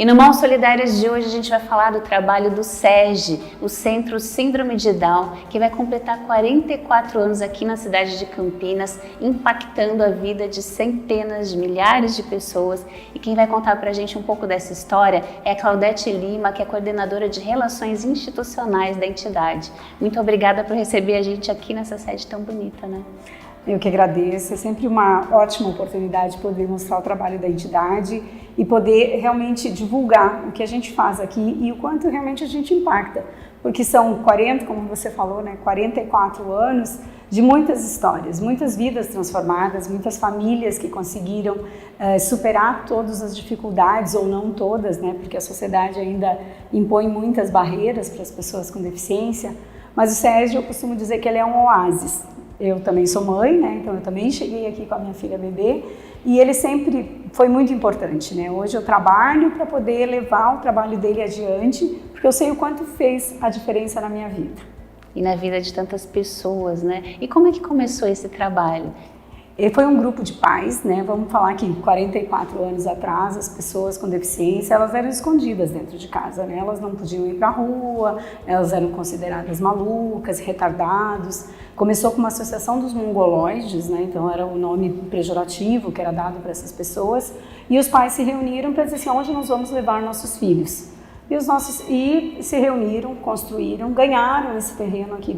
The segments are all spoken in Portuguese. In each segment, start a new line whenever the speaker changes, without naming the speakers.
E no Mãos Solidárias de hoje a gente vai falar do trabalho do SESG, o Centro Síndrome de Down, que vai completar 44 anos aqui na cidade de Campinas, impactando a vida de centenas de milhares de pessoas. E quem vai contar pra gente um pouco dessa história é a Claudete Lima, que é coordenadora de Relações Institucionais da entidade. Muito obrigada por receber a gente aqui nessa sede tão bonita, né?
Eu que agradeço, é sempre uma ótima oportunidade poder mostrar o trabalho da entidade e poder realmente divulgar o que a gente faz aqui e o quanto realmente a gente impacta, porque são 40, como você falou, né, 44 anos de muitas histórias, muitas vidas transformadas, muitas famílias que conseguiram superar todas as dificuldades, ou não todas, né, porque a sociedade ainda impõe muitas barreiras para as pessoas com deficiência, mas o SESG, eu costumo dizer que ele é um oásis. Eu também sou mãe, né? Então eu também cheguei aqui com a minha filha bebê e ele sempre foi muito importante, né? Hoje eu trabalho para poder levar o trabalho dele adiante, porque eu sei o quanto fez a diferença na minha vida.
E na vida de tantas pessoas, né? E como é que começou esse trabalho?
Foi um grupo de pais, né? Vamos falar que 44 anos atrás, as pessoas com deficiência, elas eram escondidas dentro de casa, né? Elas não podiam ir para a rua, elas eram consideradas malucas, retardados. Começou com uma associação dos mongoloides, né? Então era o nome pejorativo que era dado para essas pessoas. E os pais se reuniram para dizer assim, onde nós vamos levar nossos filhos? E se reuniram, construíram, ganharam esse terreno aqui,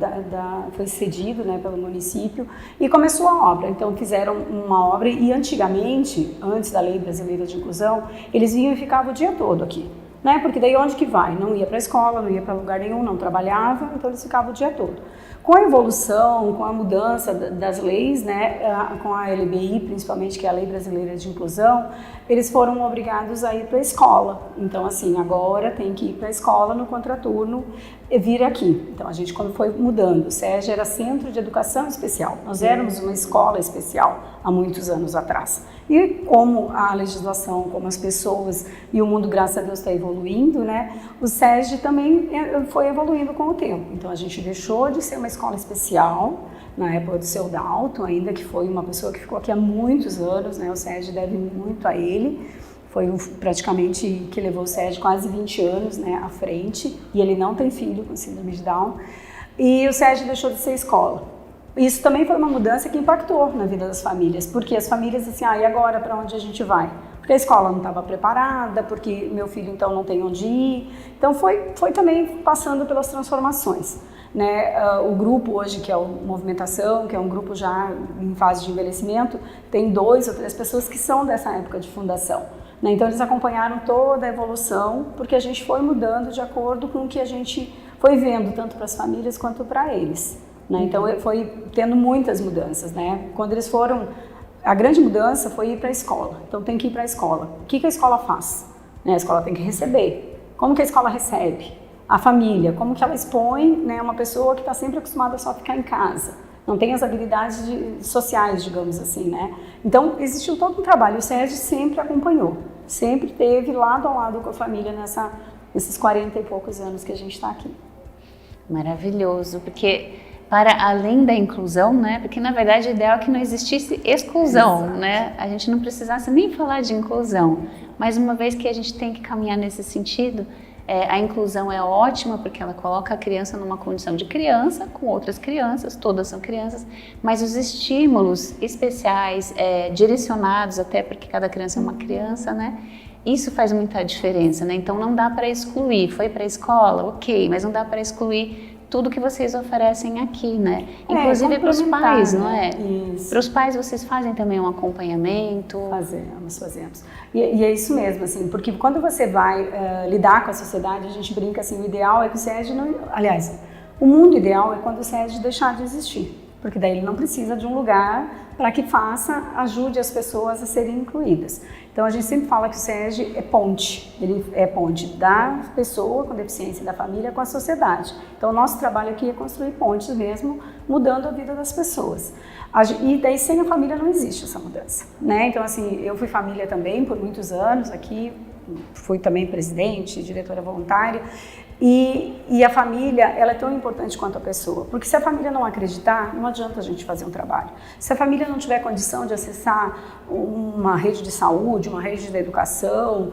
foi cedido, né, pelo município e começou a obra. Então fizeram uma obra e antigamente, antes da Lei Brasileira de Inclusão, eles vinham e ficavam o dia todo aqui. Né? Porque daí onde que vai? Não ia para a escola, não ia para lugar nenhum, não trabalhava, então eles ficavam o dia todo. Com a evolução, com a mudança das leis, né, com a LBI, principalmente, que é a Lei Brasileira de Inclusão, eles foram obrigados a ir para a escola. Então, assim, agora tem que ir para a escola no contraturno e vir aqui. Então, a gente, quando foi mudando, o SESG era Centro de Educação Especial. Nós éramos uma escola especial há muitos anos atrás. E como a legislação, como as pessoas e o mundo, graças a Deus, está evoluindo, né, o SESG também foi evoluindo com o tempo. Então, a gente deixou de ser uma escola especial, na época do seu Dalton, ainda que foi uma pessoa que ficou aqui há muitos anos, né, o SESG deve muito a ele, foi praticamente que levou o SESG quase 20 anos, né, à frente, e ele não tem filho com síndrome de Down, e o SESG deixou de ser escola. Isso também foi uma mudança que impactou na vida das famílias, porque as famílias assim, e agora para onde a gente vai? Porque a escola não estava preparada, porque meu filho então não tem onde ir, então foi também passando pelas transformações. Né? O grupo hoje, que é o Movimentação, que é um grupo já em fase de envelhecimento, tem 2 ou 3 pessoas que são dessa época de fundação. Né? Então eles acompanharam toda a evolução, porque a gente foi mudando de acordo com o que a gente foi vendo, tanto para as famílias quanto para eles. Né? Então foi tendo muitas mudanças. Né? Quando eles foram, a grande mudança foi ir para a escola. Então tem que ir para a escola. O que a escola faz? Né? A escola tem que receber. Como que a escola recebe? A família, como que ela expõe, né, uma pessoa que está sempre acostumada a só ficar em casa, não tem as habilidades sociais, digamos assim, né? Então, existiu todo um trabalho, o SESG sempre acompanhou, sempre teve lado a lado com a família nesses 40 e poucos anos que a gente está aqui.
Maravilhoso, porque para além da inclusão, né? Porque na verdade o ideal é que não existisse exclusão, exato, né? A gente não precisasse nem falar de inclusão, mas uma vez que a gente tem que caminhar nesse sentido, a inclusão é ótima porque ela coloca a criança numa condição de criança com outras crianças, todas são crianças, mas os estímulos especiais, direcionados até porque cada criança é uma criança, né? Isso faz muita diferença, né? Então não dá para excluir, foi para a escola, ok, mas não dá para excluir tudo que vocês oferecem aqui, né? Inclusive para os pais, não é? Para os pais vocês fazem também um acompanhamento?
Fazemos. E é isso mesmo, assim, porque quando você vai lidar com a sociedade, a gente brinca assim, o ideal é que o SESG não... Aliás, o mundo ideal é quando o SESG deixar de existir, porque daí ele não precisa de um lugar para que ajude as pessoas a serem incluídas. Então a gente sempre fala que o SESG é ponte, ele é ponte da pessoa com deficiência e da família com a sociedade. Então o nosso trabalho aqui é construir pontes mesmo, mudando a vida das pessoas. E daí sem a família não existe essa mudança, né? Então assim, eu fui família também por muitos anos aqui, fui também presidente, diretora voluntária, e a família, ela é tão importante quanto a pessoa, porque se a família não acreditar, não adianta a gente fazer um trabalho. Se a família não tiver condição de acessar uma rede de saúde, uma rede de educação,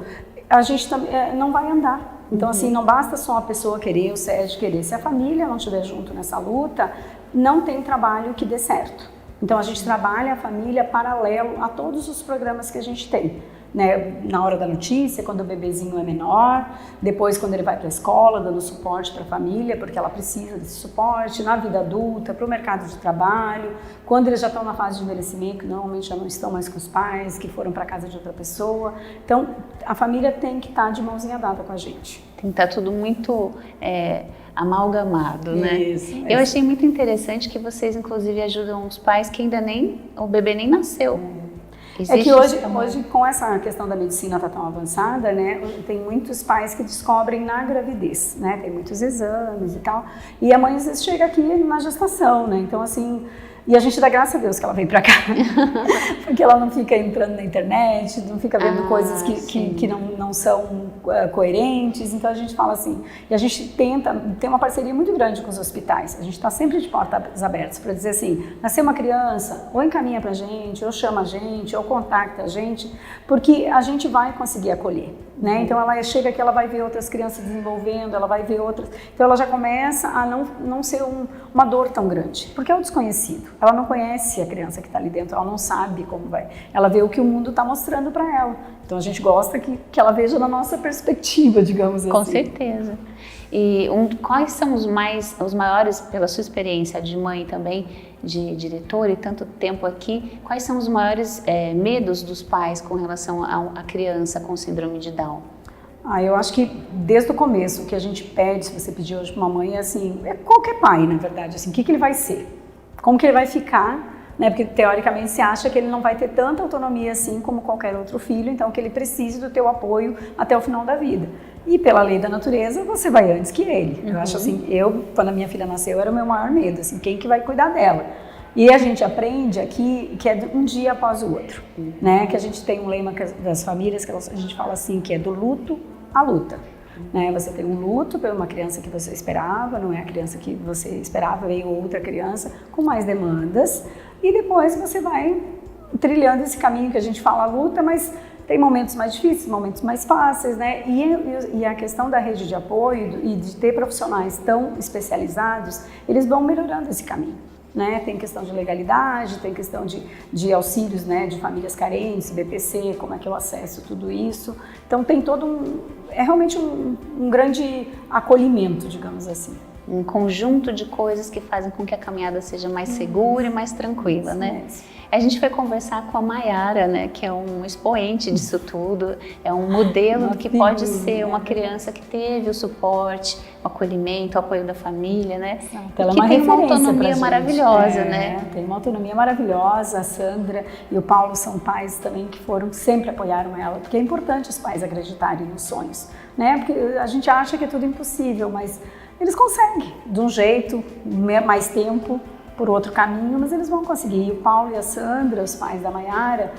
a gente não vai andar. Então, assim, não basta só a pessoa querer, o SESD querer. Se a família não estiver junto nessa luta, não tem trabalho que dê certo. Então, a gente trabalha a família paralelo a todos os programas que a gente tem. Né? Na hora da notícia, quando o bebezinho é menor, depois quando ele vai para a escola, dando suporte para a família, porque ela precisa desse suporte, na vida adulta, para o mercado de trabalho, quando eles já estão na fase de envelhecimento, que normalmente já não estão mais com os pais, que foram para a casa de outra pessoa. Então, a família tem que estar de mãozinha dada com a gente.
Tem que estar tudo muito amalgamado, né?
Isso.
Eu achei muito interessante que vocês, inclusive, ajudam os pais que ainda o bebê nem nasceu.
É que hoje com essa questão da medicina tá tão avançada, né, tem muitos pais que descobrem na gravidez, né, tem muitos exames e tal, e a mãe às vezes chega aqui na gestação, né, então assim, e a gente dá graças a Deus que ela vem pra cá, porque ela não fica entrando na internet, não fica vendo coisas que não são coerentes, então a gente fala assim, e a gente tenta, tem uma parceria muito grande com os hospitais, a gente está sempre de portas abertas para dizer assim, nasceu uma criança, ou encaminha pra gente, ou chama a gente, ou contacta a gente, porque a gente vai conseguir acolher. Né? Então ela chega aqui, ela vai ver outras crianças desenvolvendo, ela vai ver outras, então ela já começa a não ser uma dor tão grande, porque é o desconhecido, ela não conhece a criança que está ali dentro, ela não sabe como vai, ela vê o que o mundo está mostrando para ela, então a gente gosta que ela veja na nossa perspectiva, digamos assim.
Com certeza. E quais são os maiores, pela sua experiência de mãe também, de diretora e tanto tempo aqui, quais são os maiores medos dos pais com relação à criança com síndrome de Down?
Eu acho que desde o começo o que a gente pede, se você pedir hoje para uma mãe, é assim, qualquer pai, na verdade, assim, o que ele vai ser? Como que ele vai ficar? Né? Porque teoricamente se acha que ele não vai ter tanta autonomia assim como qualquer outro filho, então que ele precise do teu apoio até o final da vida. E pela lei da natureza, você vai antes que ele. Eu acho assim, quando a minha filha nasceu, era o meu maior medo, assim, quem que vai cuidar dela? E a gente aprende aqui que é um dia após o outro, né? Que a gente tem um lema das famílias, que a gente fala assim, que é do luto à luta. Né? Você tem um luto por uma criança que você esperava, não é a criança que você esperava, vem outra criança com mais demandas, e depois você vai trilhando esse caminho que a gente fala luta, mas tem momentos mais difíceis, momentos mais fáceis, né? E a questão da rede de apoio e de ter profissionais tão especializados, eles vão melhorando esse caminho. Né? Tem questão de legalidade, tem questão de auxílios, né, de famílias carentes, BPC, como é que eu acesso tudo isso. Então tem todo é realmente um grande acolhimento, digamos assim.
Um conjunto de coisas que fazem com que a caminhada seja mais segura e mais tranquila, né? A gente foi conversar com a Mayara, né, que é um expoente disso tudo, é um modelo do que pode ser uma criança que teve o suporte, o acolhimento, o apoio da família, né?
Ela
que tem uma autonomia maravilhosa, né?
Tem uma autonomia maravilhosa, a Sandra e o Paulo são pais também que sempre apoiaram ela, porque é importante os pais acreditarem nos sonhos, né? Porque a gente acha que é tudo impossível, mas eles conseguem, de um jeito, mais tempo, por outro caminho, mas eles vão conseguir. E o Paulo e a Sandra, os pais da Mayara,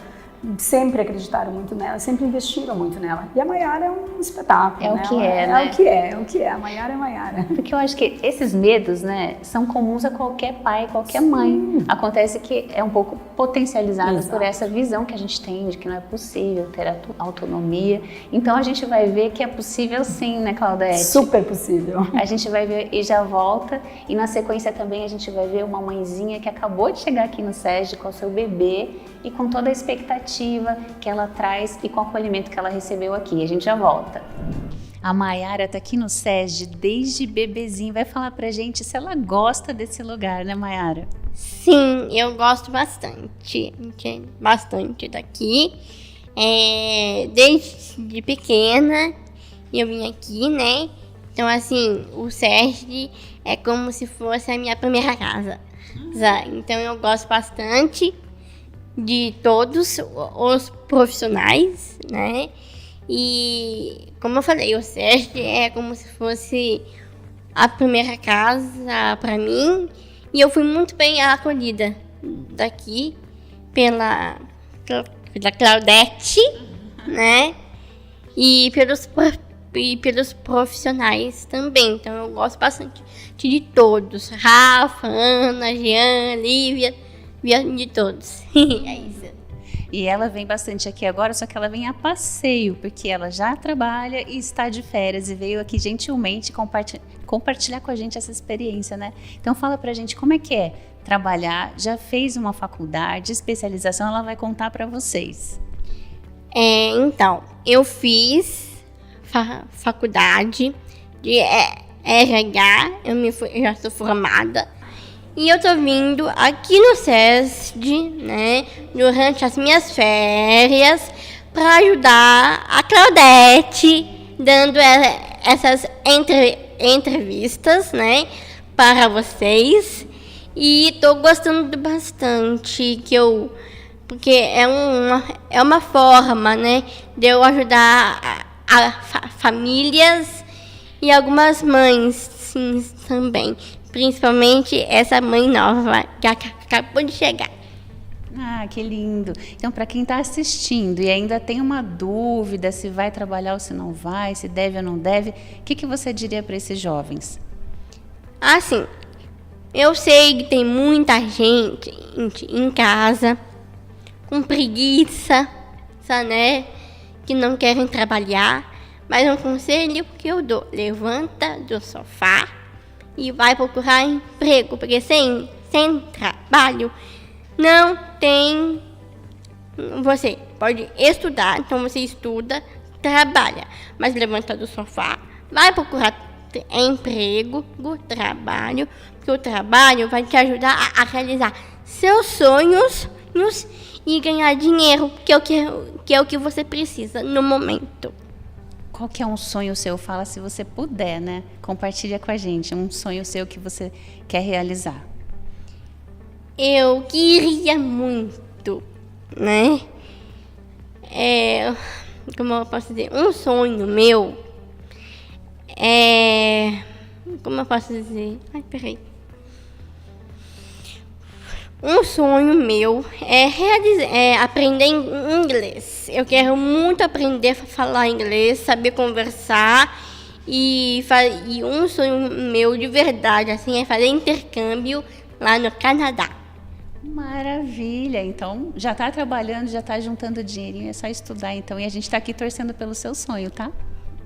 sempre acreditaram muito nela, sempre investiram muito nela. E a Mayara é um espetáculo.
É o que é, né?
É o que é. A Mayara é Mayara.
Porque eu acho que esses medos, né, são comuns a qualquer pai, qualquer mãe. Acontece que é um pouco potencializado por essa visão que a gente tem de que não é possível ter autonomia. Então a gente vai ver que é possível sim, né, Claudete?
Super possível.
A gente vai ver e já volta. E na sequência também a gente vai ver uma mãezinha que acabou de chegar aqui no SESD com o seu bebê e com toda a expectativa que ela traz e com o acolhimento que ela recebeu aqui. A gente já volta. A Mayara está aqui no SESD desde bebezinho. Vai falar pra gente se ela gosta desse lugar, né, Mayara?
Sim, eu gosto bastante daqui. Desde pequena eu vim aqui, né? Então, assim, o SESD é como se fosse a minha primeira casa. Então, eu gosto bastante de todos os profissionais, né? E, como eu falei, o SESD é como se fosse a primeira casa para mim. E eu fui muito bem acolhida daqui pela Claudete, né? E pelos profissionais também. Então, eu gosto bastante de todos. Rafa, Ana, Jean, Lívia, de todos. É isso.
E ela vem bastante aqui agora, só que ela vem a passeio, porque ela já trabalha e está de férias e veio aqui gentilmente compartilhar com a gente essa experiência, né? Então fala pra gente como é que é trabalhar, já fez uma faculdade, especialização, ela vai contar pra vocês.
Então, eu fiz faculdade de RH, eu já sou formada. E eu tô vindo aqui no SESD, né, durante as minhas férias, para ajudar a Claudete, dando essas entrevistas, né, para vocês. E tô gostando bastante, porque é uma forma, né, de eu ajudar famílias e algumas mães, sim, também. Principalmente essa mãe nova que acabou de chegar.
Ah, que lindo. Então, para quem está assistindo e ainda tem uma dúvida se vai trabalhar ou se não vai, se deve ou não deve, o que você diria para esses jovens?
Assim, eu sei que tem muita gente em casa com preguiça, né, que não querem trabalhar, mas um conselho que eu dou: levanta do sofá e vai procurar emprego, porque sem trabalho não tem. Você pode estudar, então você estuda, trabalha, mas levanta do sofá, vai procurar emprego, trabalho, porque o trabalho vai te ajudar a realizar seus sonhos e ganhar dinheiro, que é o que você precisa no momento.
Qual que é um sonho seu? Fala se você puder, né? Compartilha com a gente um sonho seu que você quer realizar.
Eu queria muito, né? Como eu posso dizer? Um sonho meu como eu posso dizer? Peraí. Um sonho meu é aprender inglês. Eu quero muito aprender a falar inglês, saber conversar e um sonho meu de verdade assim é fazer intercâmbio lá no Canadá.
Maravilha! Então já está trabalhando, já está juntando dinheirinho, é só estudar então. E a gente está aqui torcendo pelo seu sonho, tá?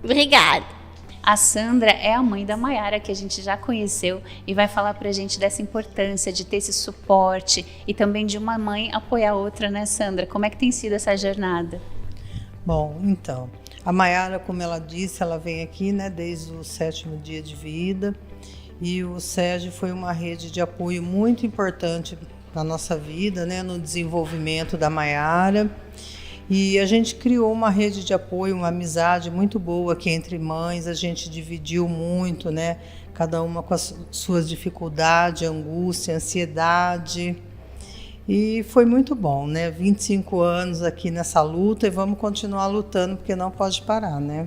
Obrigada.
A Sandra é a mãe da Mayara, que a gente já conheceu, e vai falar pra gente dessa importância de ter esse suporte e também de uma mãe apoiar a outra, né, Sandra? Como é que tem sido essa jornada?
Bom, então, a Mayara, como ela disse, ela vem aqui, né, desde o 7º dia de vida, e o SESD foi uma rede de apoio muito importante na nossa vida, né, no desenvolvimento da Mayara. E a gente criou uma rede de apoio, uma amizade muito boa aqui entre mães. A gente dividiu muito, né? Cada uma com as suas dificuldades, angústia, ansiedade. E foi muito bom, né? 25 anos aqui nessa luta e vamos continuar lutando porque não pode parar, né?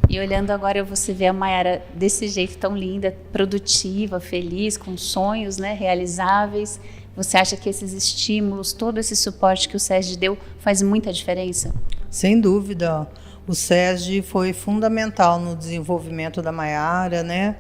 E olhando agora, você vê a Mayara desse jeito tão linda, produtiva, feliz, com sonhos, né, realizáveis. Você acha que esses estímulos, todo esse suporte que o SESD deu faz muita diferença?
Sem dúvida. O SESD foi fundamental no desenvolvimento da Mayara, né?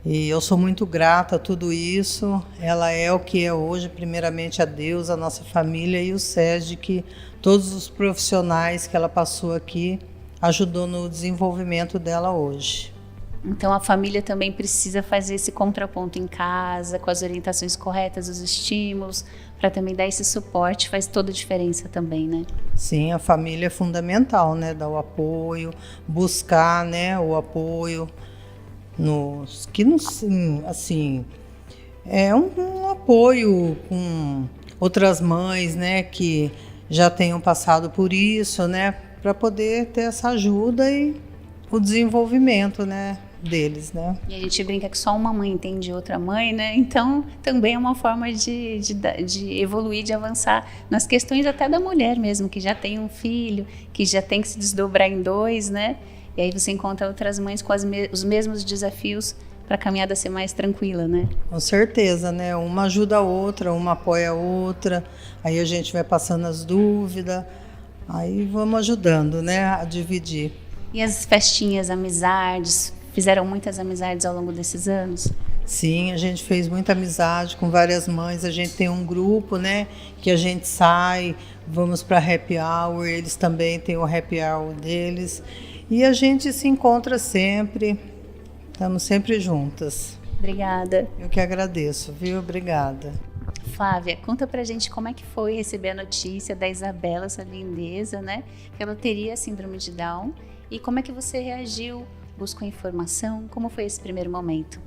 E eu sou muito grata a tudo isso. Ela é o que é hoje, primeiramente a Deus, a nossa família e o SESD, que todos os profissionais que ela passou aqui ajudou no desenvolvimento dela hoje.
Então a família também precisa fazer esse contraponto em casa, com as orientações corretas, os estímulos, para também dar esse suporte, faz toda a diferença também, né?
Sim, a família é fundamental, né? Dar o apoio, buscar, né, o apoio assim, é um apoio com outras mães, né, que já tenham passado por isso, né, para poder ter essa ajuda e o desenvolvimento, né, deles, né?
E a gente brinca que só uma mãe entende outra mãe, né? Então também é uma forma de evoluir, de avançar nas questões até da mulher mesmo, que já tem um filho, que já tem que se desdobrar em dois, né? E aí você encontra outras mães com os mesmos desafios para a caminhada ser mais tranquila, né?
Com certeza, né? Uma ajuda a outra, uma apoia a outra, aí a gente vai passando as dúvidas, aí vamos ajudando, né, a dividir.
E as festinhas, amizades, fizeram muitas amizades ao longo desses anos?
Sim, a gente fez muita amizade com várias mães. A gente tem um grupo, né, que a gente sai, vamos para happy hour, eles também têm o happy hour deles. E a gente se encontra sempre, estamos sempre juntas.
Obrigada.
Eu que agradeço, viu? Obrigada.
Flávia, conta pra gente como é que foi receber a notícia da Isabela, essa lindeza, né? Que ela teria síndrome de Down. E como é que você reagiu? Buscou informação? Como foi esse primeiro momento?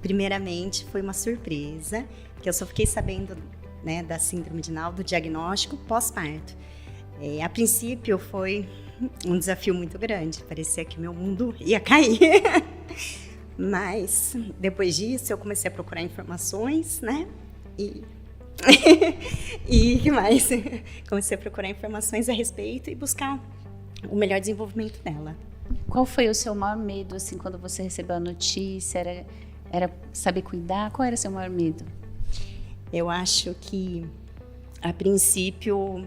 Primeiramente, foi uma surpresa, que eu só fiquei sabendo, né, da síndrome de Down, do diagnóstico pós-parto. A princípio, foi um desafio muito grande, parecia que meu mundo ia cair. Mas, depois disso, eu comecei a procurar informações, né, e que mais? Comecei a procurar informações a respeito e buscar o melhor desenvolvimento dela.
Qual foi o seu maior medo, assim, quando você recebeu a notícia? Era saber cuidar? Qual era o seu maior medo?
Eu acho que, a princípio,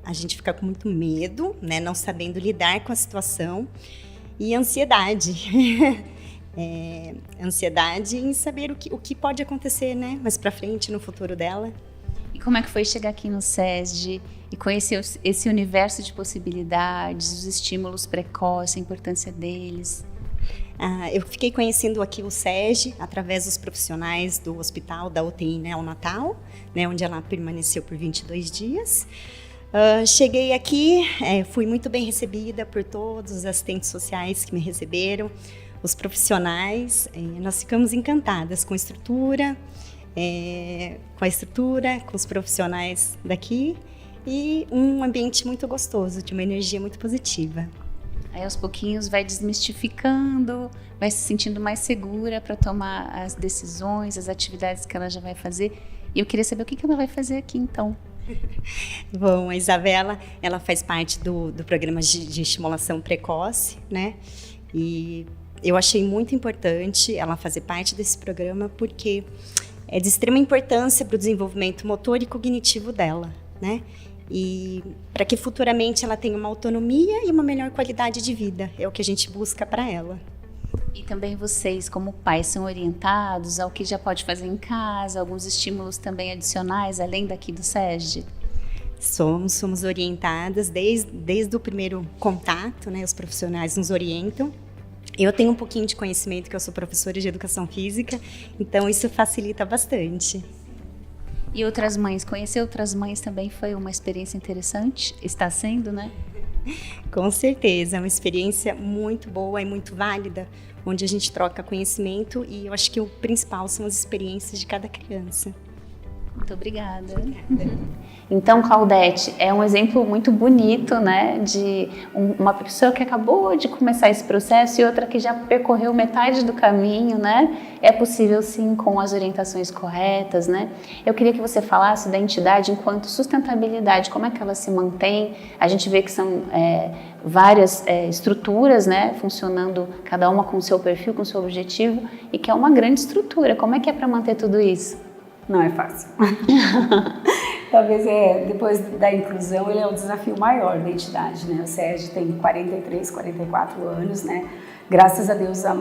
a gente fica com muito medo, né, não sabendo lidar com a situação, e ansiedade. Ansiedade em saber o que pode acontecer, né, mais pra frente, no futuro dela.
E como é que foi chegar aqui no SESD e conhecer esse universo de possibilidades, os estímulos precoces, a importância deles?
Eu fiquei conhecendo aqui o SESD através dos profissionais do hospital, da UTI neonatal, né, onde ela permaneceu por 22 dias. Cheguei aqui, fui muito bem recebida por todos os assistentes sociais que me receberam, os profissionais. Nós ficamos encantadas com a estrutura, com os profissionais daqui, e um ambiente muito gostoso, de uma energia muito positiva.
Aí aos pouquinhos vai desmistificando, vai se sentindo mais segura para tomar as decisões, as atividades que ela já vai fazer. E eu queria saber o que ela vai fazer aqui então.
Bom, a Isabela, ela faz parte do programa de estimulação precoce, né? E eu achei muito importante ela fazer parte desse programa porque é de extrema importância para o desenvolvimento motor e cognitivo dela, né? E para que futuramente ela tenha uma autonomia e uma melhor qualidade de vida. É o que a gente busca para ela.
E também vocês, como pais, são orientados ao que já pode fazer em casa, alguns estímulos também adicionais, além daqui do SESD?
Somos orientadas desde o primeiro contato, né? Os profissionais nos orientam. Eu tenho um pouquinho de conhecimento, que eu sou professora de educação física, então isso facilita bastante.
E outras mães, conhecer outras mães também foi uma experiência interessante? Está sendo, né?
Com certeza, é uma experiência muito boa e muito válida, onde a gente troca conhecimento, e eu acho que o principal são as experiências de cada criança.
Muito obrigada. Então, Claudete, é um exemplo muito bonito, né, de uma pessoa que acabou de começar esse processo e outra que já percorreu metade do caminho, né? É possível sim, com as orientações corretas, né? Eu queria que você falasse da entidade enquanto sustentabilidade, como é que ela se mantém? A gente vê que são várias estruturas, né, funcionando, cada uma com o seu perfil, com o seu objetivo, e que é uma grande estrutura. Como é que é para manter tudo isso?
Não é fácil. Talvez depois da inclusão, ele é o desafio maior da entidade, né? O SESD tem 43, 44 anos, né? Graças a Deus, há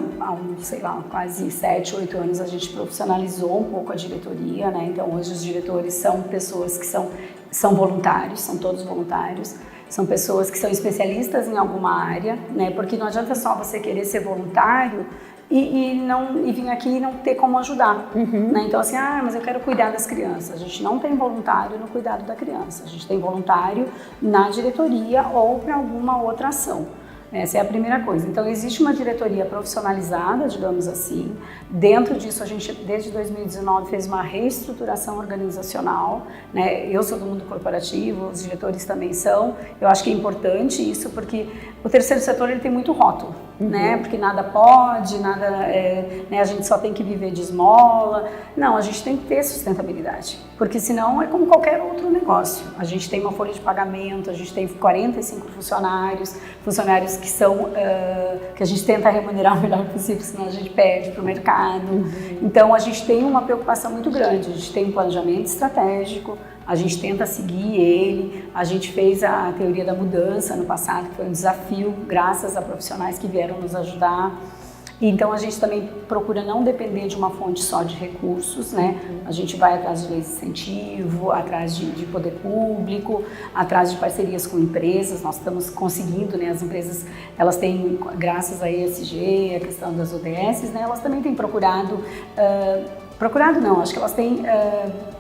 sei lá, quase 7, 8 anos a gente profissionalizou um pouco a diretoria, né? Então hoje os diretores são pessoas que são voluntários, são todos voluntários. São pessoas que são especialistas em alguma área, né? Porque não adianta só você querer ser voluntário e vir aqui e não ter como ajudar, né? Então assim, mas eu quero cuidar das crianças. A gente não tem voluntário no cuidado da criança, a gente tem voluntário na diretoria ou para alguma outra ação. Essa é a primeira coisa. Então existe uma diretoria profissionalizada, digamos assim. Dentro disso a gente, desde 2019, fez uma reestruturação organizacional, né? Eu sou do mundo corporativo, os diretores também são. Eu acho que é importante isso porque o terceiro setor ele tem muito rótulo, né? Porque nada pode, nada, né? A gente só tem que viver de esmola. Não, a gente tem que ter sustentabilidade, porque senão é como qualquer outro negócio. A gente tem uma folha de pagamento, a gente tem 45 funcionários que são, que a gente tenta remunerar o melhor possível, senão a gente perde para o mercado. Então a gente tem uma preocupação muito grande, a gente tem um planejamento estratégico, a gente tenta seguir ele, a gente fez a teoria da mudança no passado, que foi um desafio, graças a profissionais que vieram nos ajudar. Então a gente também procura não depender de uma fonte só de recursos, né? A gente vai atrás de leis de incentivo, atrás de poder público, atrás de parcerias com empresas. Nós estamos conseguindo, né? As empresas, elas têm, graças à ESG, a questão das ODS, né? Elas também têm procurado não, acho que elas têm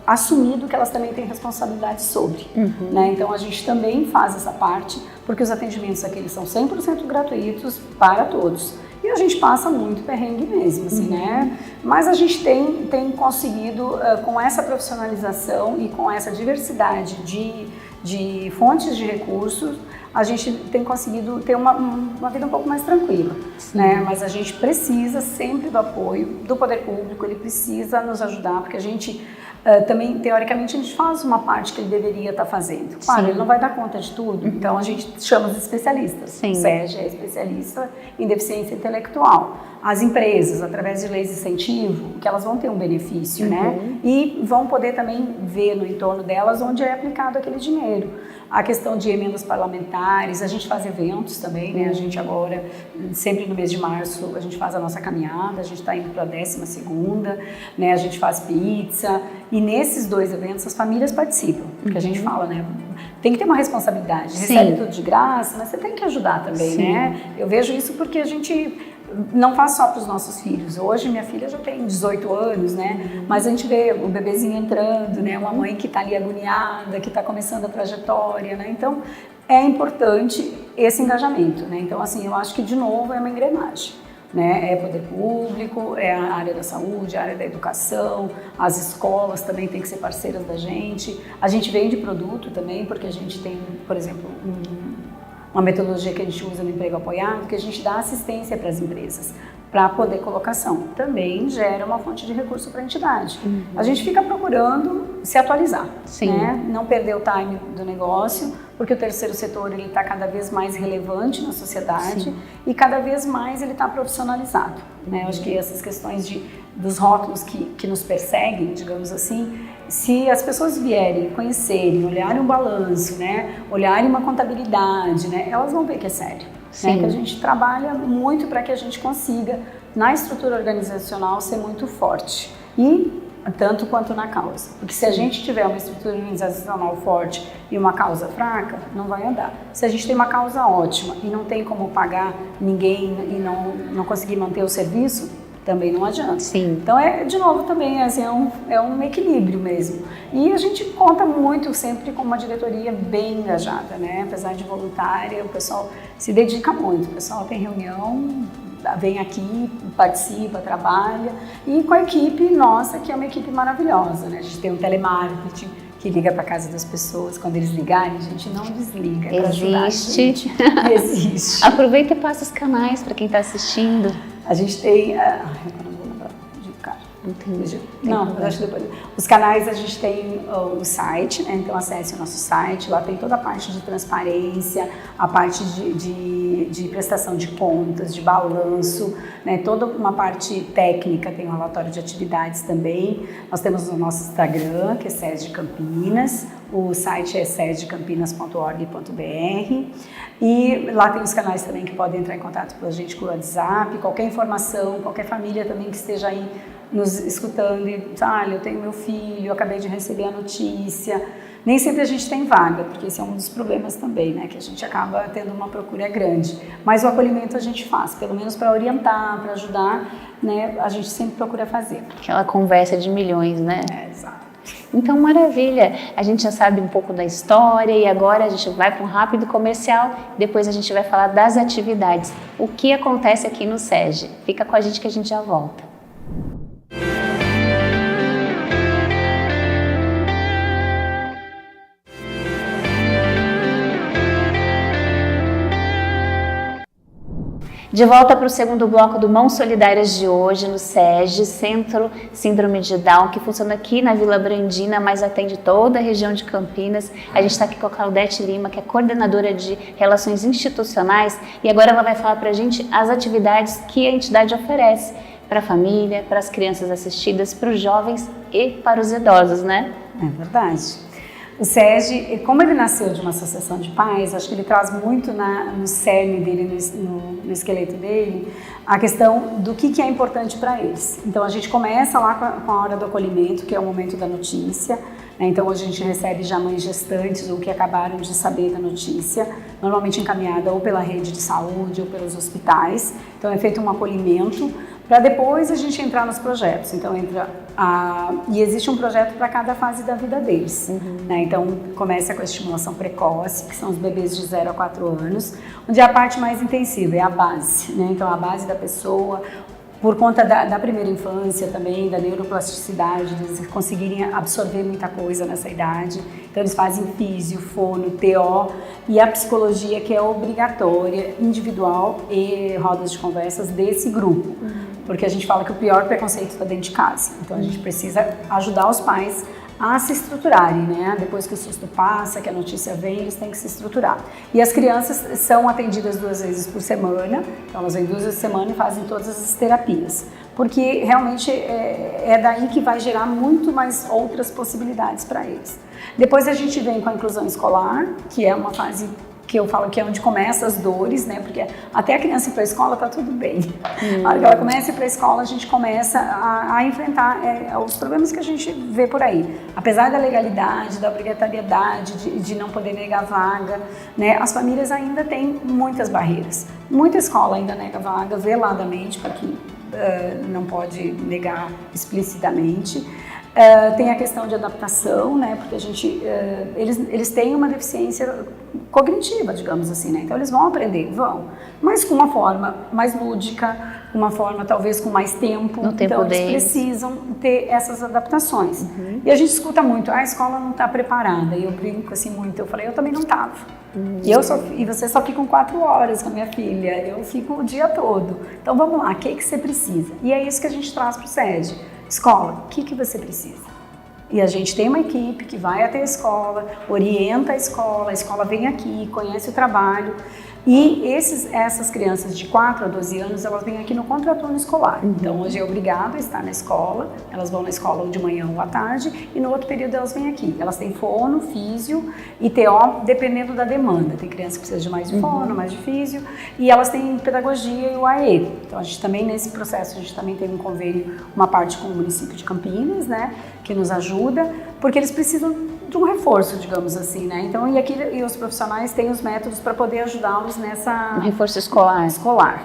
assumido que elas também têm responsabilidade sobre, né? Então a gente também faz essa parte, porque os atendimentos aqui eles são 100% gratuitos para todos. E a gente passa muito perrengue mesmo, assim, né? Mas a gente tem conseguido, com essa profissionalização e com essa diversidade de fontes de recursos, a gente tem conseguido ter uma vida um pouco mais tranquila, né? Mas a gente precisa sempre do apoio do poder público, ele precisa nos ajudar, porque a gente também, teoricamente, a gente faz uma parte que ele deveria estar fazendo. Claro, ele não vai dar conta de tudo, então a gente chama os especialistas.
Sim.
O SEG é especialista em deficiência intelectual. As empresas, através de leis de incentivo, que elas vão ter um benefício, né? E vão poder também ver no entorno delas onde é aplicado aquele dinheiro. A questão de emendas parlamentares, a gente faz eventos também, né? A gente agora, sempre no mês de março, a gente faz a nossa caminhada, a gente está indo para a 12ª, né? A gente faz pizza, e nesses 2 eventos as famílias participam, porque a gente fala, né? Tem que ter uma responsabilidade, recebe tudo de graça, mas você tem que ajudar também, né? Eu vejo isso porque a gente não faz só para os nossos filhos. Hoje minha filha já tem 18 anos, né? Mas a gente vê o bebezinho entrando, né? Uma mãe que está ali agoniada, que está começando a trajetória, né? Então é importante esse engajamento, né? Então assim, eu acho que de novo é uma engrenagem, né? É poder público, é a área da saúde, a área da educação, as escolas também têm que ser parceiras da gente. A gente vende produto também, porque a gente tem, por exemplo, uma metodologia que a gente usa no emprego apoiado, que a gente dá assistência para as empresas, para poder colocação. Também gera uma fonte de recurso para a entidade. A gente fica procurando se atualizar, né? Não perder o time do negócio, porque o terceiro setor ele está cada vez mais relevante na sociedade e cada vez mais ele está profissionalizado, né? Eu acho que essas questões dos rótulos que nos perseguem, digamos assim, se as pessoas vierem, conhecerem, olharem um balanço, né, olharem uma contabilidade, né, elas vão ver que é sério, né, que a gente trabalha muito para que a gente consiga, na estrutura organizacional, ser muito forte, e tanto quanto na causa, porque se a gente tiver uma estrutura organizacional forte e uma causa fraca, não vai andar. Se a gente tem uma causa ótima e não tem como pagar ninguém e não conseguir manter o serviço, também não adianta. Então, de novo, também assim, é um equilíbrio mesmo. E a gente conta muito sempre com uma diretoria bem engajada, né? Apesar de voluntária, o pessoal se dedica muito. O pessoal tem reunião, vem aqui, participa, trabalha. E com a equipe nossa, que é uma equipe maravilhosa, né? A gente tem um telemarketing que liga para casa das pessoas. Quando eles ligarem, a gente não desliga. É para ajudar a gente. Existe.
Aproveita e passa os canais para quem está assistindo.
A gente tem... eu não vou lembrar de cara. Não, acho que depois. Os canais, a gente tem o site, né? Então acesse o nosso site, lá tem toda a parte de transparência, a parte de prestação de contas, de balanço, né? Toda uma parte técnica, tem um relatório de atividades também. Nós temos o nosso Instagram, que é SESG Campinas, o site é sesgcampinas.org.br e lá tem os canais também que podem entrar em contato com a gente com o WhatsApp, qualquer informação, qualquer família também que esteja aí nos escutando e olha, eu tenho meu filho, eu acabei de receber a notícia. Nem sempre a gente tem vaga, porque esse é um dos problemas também, né? Que a gente acaba tendo uma procura grande. Mas o acolhimento a gente faz, pelo menos para orientar, para ajudar, né? A gente sempre procura fazer.
Aquela conversa de milhões, né?
Exato.
Então, maravilha! A gente já sabe um pouco da história e agora a gente vai para um rápido comercial, depois a gente vai falar das atividades. O que acontece aqui no SESG? Fica com a gente que a gente já volta. De volta para o segundo bloco do Mãos Solidárias de hoje, no SESG, Centro Síndrome de Down, que funciona aqui na Vila Brandina, mas atende toda a região de Campinas. A gente está aqui com a Claudete Lima, que é coordenadora de Relações Institucionais, e agora ela vai falar para a gente as atividades que a entidade oferece para a família, para as crianças assistidas, para os jovens e para os idosos, né?
É verdade. O SEGE, como ele nasceu de uma associação de pais, acho que ele traz muito no cerne dele, no esqueleto dele, a questão do que é importante para eles. Então a gente começa lá com a hora do acolhimento, que é o momento da notícia. Então hoje a gente recebe já mães gestantes ou que acabaram de saber da notícia, normalmente encaminhada ou pela rede de saúde ou pelos hospitais. Então é feito um acolhimento para depois a gente entrar nos projetos. Então e existe um projeto para cada fase da vida deles. Né? Então começa com a estimulação precoce, que são os bebês de 0 a 4 anos, onde a parte mais intensiva é a base. Né? Então a base da pessoa, por conta da primeira infância também, da neuroplasticidade, de eles conseguirem absorver muita coisa nessa idade. Então eles fazem físio, fono, TO e a psicologia, que é obrigatória, individual, e rodas de conversas desse grupo. Porque a gente fala que o pior preconceito está dentro de casa. Então a gente precisa ajudar os pais a se estruturarem, né? Depois que o susto passa, que a notícia vem, eles têm que se estruturar. E as crianças são atendidas 2 vezes por semana, então elas vêm 2 vezes por semana e fazem todas as terapias. Porque realmente é daí que vai gerar muito mais outras possibilidades para eles. Depois a gente vem com a inclusão escolar, que é uma fase que eu falo que é onde começam as dores, né? Porque até a criança ir para a escola tá tudo bem. Na hora que ela começa a ir para a escola, a gente começa a enfrentar os problemas que a gente vê por aí. Apesar da legalidade, da obrigatoriedade de não poder negar vaga, né? As famílias ainda têm muitas barreiras. Muita escola ainda nega vaga veladamente, para que não pode negar explicitamente. Tem a questão de adaptação, né? Porque eles têm uma deficiência cognitiva, digamos assim, né? Então eles vão aprender, mas com uma forma mais lúdica, uma forma talvez com mais tempo.
No tempo
então eles
deles.
precisam ter essas adaptações. E a gente escuta muito, a escola não está preparada. E eu brinco assim muito, eu falei, eu também não estava. E você só fica 4 horas com a minha filha, eu fico o dia todo. Então vamos lá, o que você precisa? E é isso que a gente traz para o SEGE. Escola, o que você precisa? E a gente tem uma equipe que vai até a escola, orienta a escola vem aqui, conhece o trabalho. E essas crianças de 4 a 12 anos, elas vêm aqui no contraturno escolar. Então, hoje é obrigado a estar na escola, elas vão na escola ou de manhã ou à tarde, e no outro período elas vêm aqui. Elas têm fono, físio e TO, dependendo da demanda. Tem criança que precisa de mais de fono, mais de físio, e elas têm pedagogia e o AE. Então, a gente também, nesse processo, a gente também tem um convênio, uma parte com o município de Campinas, né, que nos ajuda, porque eles precisam de um reforço, digamos assim, né? Então, e os profissionais têm os métodos para poder ajudá-los nessa...
Um reforço escolar.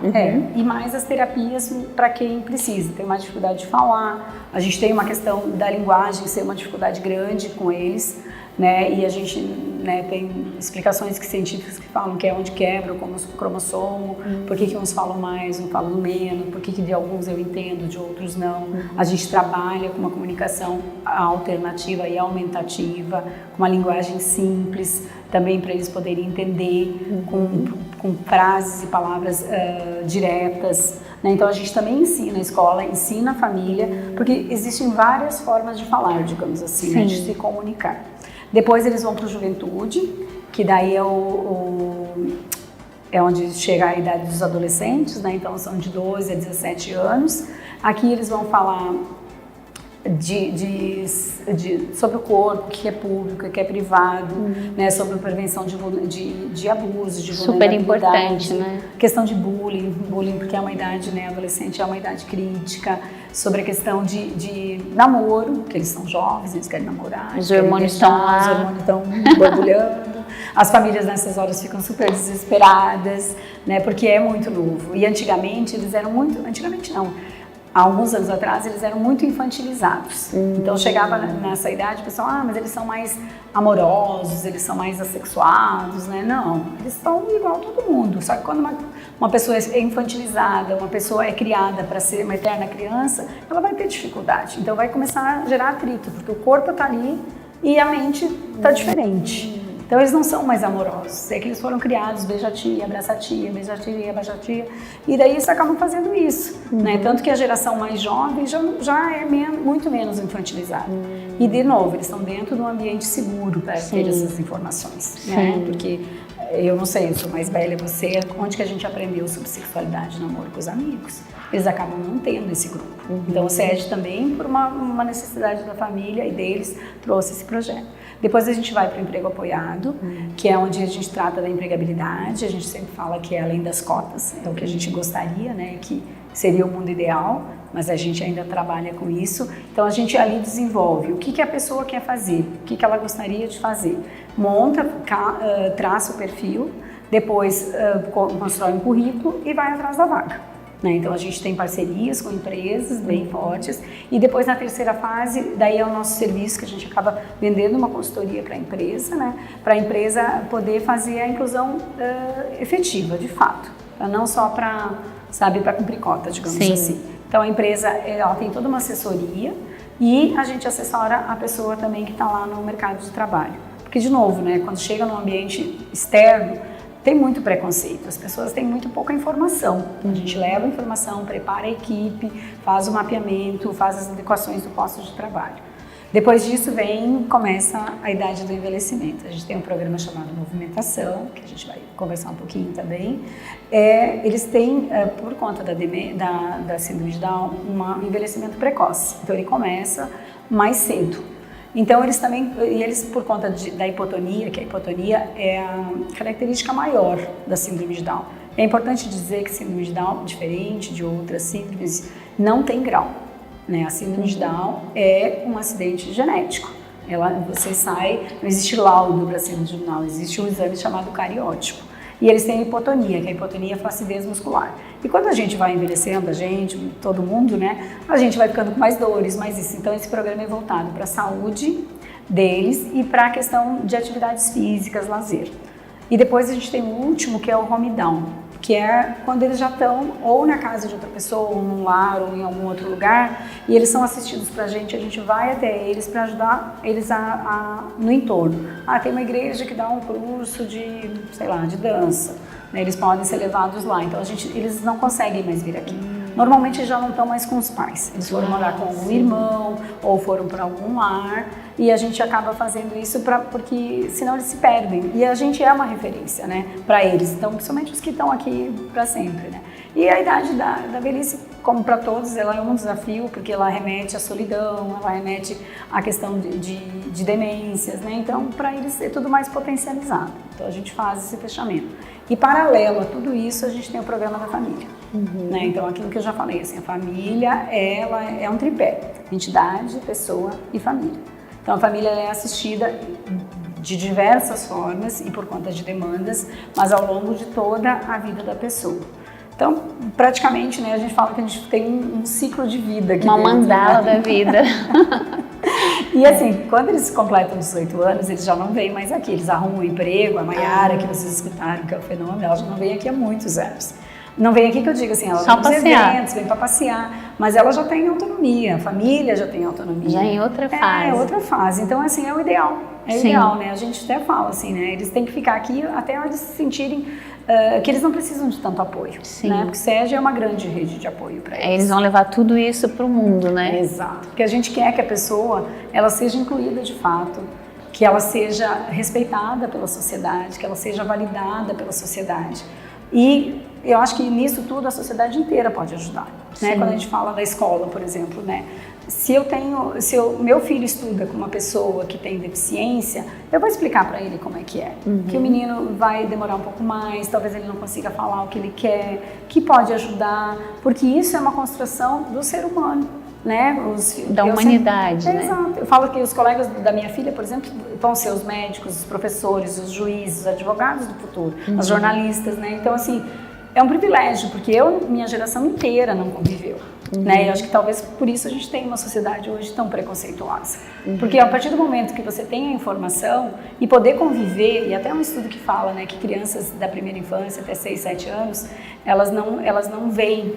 E mais as terapias para quem precisa. Tem uma dificuldade de falar, a gente tem uma questão da linguagem ser uma dificuldade grande com eles, né? E a gente, né, tem explicações científicas que falam que é onde quebra o cromossomo, por que uns falam mais, uns falam menos, por que de alguns eu entendo, de outros não. A gente trabalha com uma comunicação alternativa e aumentativa, com uma linguagem simples, também para eles poderem entender, com frases e palavras diretas. Né? Então a gente também ensina a escola, ensina a família, porque existem várias formas de falar, digamos assim, né, de se comunicar. Depois eles vão para a juventude, que daí é onde chega a idade dos adolescentes, né? Então são de 12 a 17 anos. Aqui eles vão falar sobre o corpo, o que é público, o que é privado, né? Sobre a prevenção de abusos, de vulnerabilidade.
Super importante, né?
Questão de bullying, porque é uma idade, né? Adolescente é uma idade crítica. Sobre a questão de namoro, que eles são jovens, eles querem namorar.
Os hormônios estão lá.
Os hormônios estão borbulhando. As famílias nessas horas ficam super desesperadas, né? Porque é muito novo. E antigamente eles eram muito... Antigamente não. Há alguns anos atrás, eles eram muito infantilizados. Então, chegava nessa idade, o pessoal, mas eles são mais amorosos, eles são mais assexuados, né? Não, eles são igual a todo mundo. Só que quando uma pessoa é infantilizada, uma pessoa é criada para ser uma eterna criança, ela vai ter dificuldade. Então, vai começar a gerar atrito, porque o corpo está ali e a mente está diferente. Então eles não são mais amorosos, é que eles foram criados, beija a tia, abraça a tia, beija a tia, abaixa a tia, e daí eles acabam fazendo isso, né? Tanto que a geração mais jovem já é muito menos infantilizada. E de novo, eles estão dentro de um ambiente seguro para ter essas informações, né? Porque eu não sei, eu sou mais velha, você, onde que a gente aprendeu sobre sexualidade, namoro com os amigos? Eles acabam não tendo esse grupo. Então o SEGE também, por uma necessidade da família e deles, trouxe esse projeto. Depois a gente vai para o emprego apoiado, que é onde a gente trata da empregabilidade. A gente sempre fala que é além das cotas, é o que a gente gostaria, né, que seria o mundo ideal, mas a gente ainda trabalha com isso. Então a gente ali desenvolve o que a pessoa quer fazer, o que ela gostaria de fazer. Monta, traça o perfil, depois constrói um currículo e vai atrás da vaga. Então a gente tem parcerias com empresas bem fortes e depois na terceira fase, daí é o nosso serviço que a gente acaba vendendo uma consultoria para a empresa, né? Para a empresa poder fazer a inclusão efetiva, de fato, não só para cumprir cota, digamos assim. Então a empresa ela tem toda uma assessoria e a gente assessora a pessoa também que está lá no mercado de trabalho. Porque de novo, né, quando chega num ambiente externo, tem muito preconceito, as pessoas têm muito pouca informação. A gente leva a informação, prepara a equipe, faz o mapeamento, faz as adequações do posto de trabalho. Depois disso começa a idade do envelhecimento. A gente tem um programa chamado Movimentação, que a gente vai conversar um pouquinho também. Eles têm, por conta da síndrome de Down, um envelhecimento precoce. Então ele começa mais cedo. Então eles por conta da hipotonia, que a hipotonia é a característica maior da síndrome de Down. É importante dizer que síndrome de Down, diferente de outras síndromes, não tem grau, né? A síndrome de Down é um acidente genético. Você sai, não existe laudo para síndrome de Down, existe um exame chamado cariótipo. E eles têm hipotonia, que a hipotonia é flacidez muscular. E quando a gente vai envelhecendo, todo mundo, né, a gente vai ficando com mais dores, mais isso. Então esse programa é voltado para a saúde deles e para a questão de atividades físicas, lazer. E depois a gente tem o último, que é o home down, que é quando eles já estão ou na casa de outra pessoa, ou num lar, ou em algum outro lugar, e eles são assistidos pra gente, a gente vai até eles para ajudar eles no entorno. Tem uma igreja que dá um curso de, de dança, né? Eles podem ser levados lá, então eles não conseguem mais vir aqui. Normalmente já não estão mais com os pais, eles foram morar com algum irmão, ou foram para algum lar, e a gente acaba fazendo isso porque senão eles se perdem. E a gente é uma referência, né, para eles, então, principalmente os que estão aqui para sempre, né. E a idade da velhice, como para todos, ela é um desafio, porque ela remete à solidão, ela remete à questão de demências, né. Então, para eles é tudo mais potencializado. Então, a gente faz esse fechamento. E paralelo a tudo isso, a gente tem o programa da família. Né? Então, aquilo que eu já falei, assim, a família ela é um tripé, entidade, pessoa e família. Então, a família é assistida de diversas formas e por conta de demandas, mas ao longo de toda a vida da pessoa. Então, praticamente, né, a gente fala que a gente tem um ciclo de vida aqui
uma
dentro,
mandala
né?
da vida.
E assim, quando eles completam 18 anos, eles já não vêm mais aqui, eles arrumam um emprego. A Maiara, que vocês escutaram, que é o fenômeno, ela já não vem aqui há muitos anos. Não vem aqui que eu digo assim, ela
só
vem nos
passear.
eventos, vem para passear, mas ela já tem autonomia, a família já tem autonomia.
Já em outra fase.
É, outra fase. Então, assim, é o ideal. É o ideal, né? A gente até fala assim, né? Eles têm que ficar aqui até eles se sentirem que eles não precisam de tanto apoio.
Sim.
Né? Porque o SEG é uma grande rede de apoio para eles.
Eles vão levar tudo isso para o mundo, né?
Exato. Porque a gente quer que a pessoa ela seja incluída de fato, que ela seja respeitada pela sociedade, que ela seja validada pela sociedade. E eu acho que nisso tudo a sociedade inteira pode ajudar. Né? Quando a gente fala da escola, por exemplo, né? Se meu filho estuda com uma pessoa que tem deficiência, eu vou explicar para ele como é que é. Que o menino vai demorar um pouco mais, talvez ele não consiga falar o que ele quer, que pode ajudar, porque isso é uma construção do ser humano, né?
Da humanidade, né?
Exato. Eu falo que os colegas da minha filha, por exemplo, vão ser os médicos, os professores, os juízes, os advogados do futuro, os jornalistas, né? Então, assim, é um privilégio, porque minha geração inteira não conviveu. Né? E acho que talvez por isso a gente tem uma sociedade hoje tão preconceituosa. Porque a partir do momento que você tem a informação e poder conviver, e até um estudo que fala, né, que crianças da primeira infância até 6, 7 anos, elas não veem